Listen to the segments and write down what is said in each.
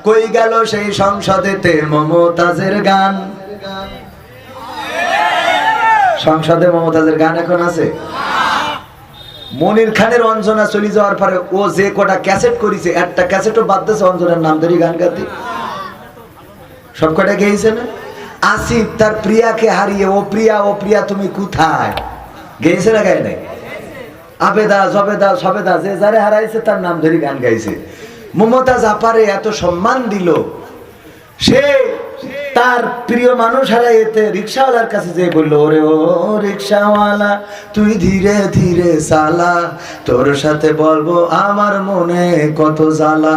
কই গেল সেই সংসদেতে মমতাজের গান? সংসদে মমতাজের গান এখন আছে? মনির খানের অঞ্জনা চলে যাওয়ার পরে ও যে কটা ক্যাসেট করেছে, একটা ক্যাসেটও বাদ দিয়েছে অঞ্জনার নাম ধরে গান গাতে। সব কটা গেয়েছে না? আসিফ তার প্রিয়াকে হারিয়ে ও প্রিয়া তুমি কোথায় গেয়েছে না গায় নাই? আবেদা জবেদা সবেদা যে যারে হারাইছে তার নাম ধরে গান গাইছে। মমতাজ আপারে এত সম্মান দিল, সে তার প্রিয় মানুষ হারাইতে রিক্সাওয়ালার কাছে যে বলল, ওরে ও রিক্সাওয়ালা তুই ধীরে ধীরে চালা, তোর সাথে বলবো আমার মনে কত জ্বালা।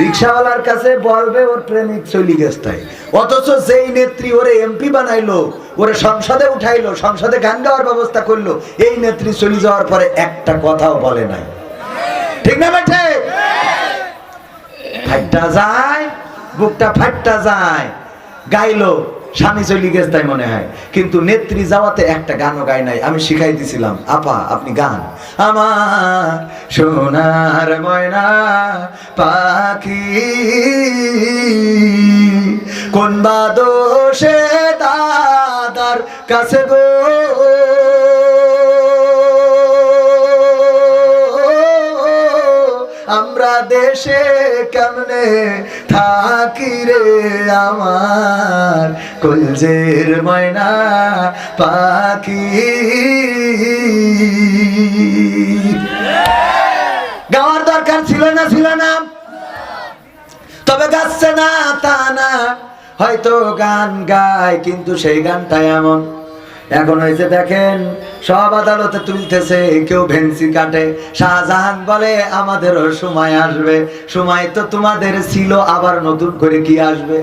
রিক্সাওয়ালার কাছে বলবে ওর প্রেমিক চলি গেছে। অথচ যেই নেত্রী ওরে এমপি বানাইলো, ওরে সংসদে উঠাইলো, সংসদে গান গাওয়ার ব্যবস্থা করলো, এই নেত্রী চলে যাওয়ার পরে একটা কথাও বলে নাই। ঠিক না বেঠে? ফাইটটা যায়, বুকটা ফাইটটা যায়। গাইলো, স্বামী চলে গেছে তাই মনে হয়, কিন্তু নেত্রী যাওয়াতে একটা গানও গায় নাই। আমি শিখাই দিছিলাম, আপা আপনি গান। আমার সোনার ময়না পাখি কোন বাদোষে দাদার কাছে গো, আমরা দেশে কেমনে থাকি রে আমার কলজের ময়না পাখি। গাওয়ার দরকার ছিল না? ছিল না? তবে গাচ্ছে না তা না, হয়তো গান গায় কিন্তু সেই গানটা এমন। এখন হয়েছে দেখেন, সব আদালতে তুলতেছে, কেউ ভেন্সি কাটে। শাহজাহান বলে আমাদেরও সময় আসবে। সময় তো তোমাদের ছিল, আবার নতুন করে কি আসবে?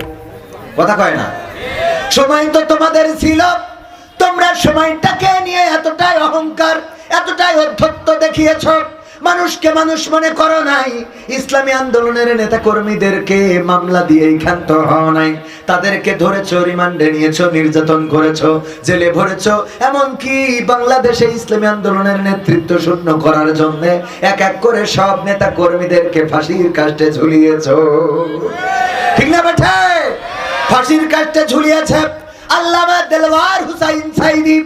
কথা কয় না? সময় তো তোমাদের ছিল, তোমরা সময়টাকে নিয়ে এতটাই অহংকার, এতটাই অধ্যত্ত দেখিয়েছ, মানুষকে মানুষ মনে করো নাই। ইসলামী আন্দোলনের নেতা কর্মীদেরকে মামলা দিয়ে ক্ষান্ত হও নাই, তাদেরকে ধরেছো, রিমান্ডে নিয়েছো, নির্যাতন করেছো, জেলে ভরেছো। এমনকি বাংলাদেশে ইসলামী আন্দোলনের নেতৃত্ব শূন্য করার জন্য এক এক করে সব নেতা কর্মীদেরকে ফাঁসির কাস্টে ঝুলিয়েছো। ঠিক না বেঠে? ফাঁসির কাস্টে ঝুলিয়েছে আল্লামা দেলওয়ার হুসাইন সাইদি,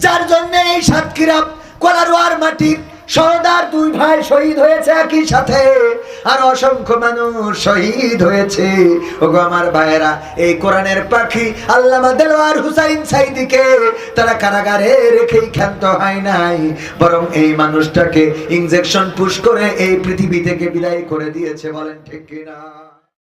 যার জন্য এই সাতক্ষীরা কোলারোয়ার মাটির সহদার দুই ভাই শহীদ হয়েছে একই সাথে, আর অসংখ্য মানুষ শহীদ হয়েছে। ওগো আমার ভাইয়েরা, এই কোরআনের পাখি আল্লামা দেলওয়ার হুসাইন সাইদিকে তারা কারাগারে রেখেই ক্ষান্ত হয় নাই, বরং এই মানুষটাকে ইনজেকশন পুশ করে এই পৃথিবী থেকে বিদায় করে দিয়েছে। বলেন ঠিক কিনা?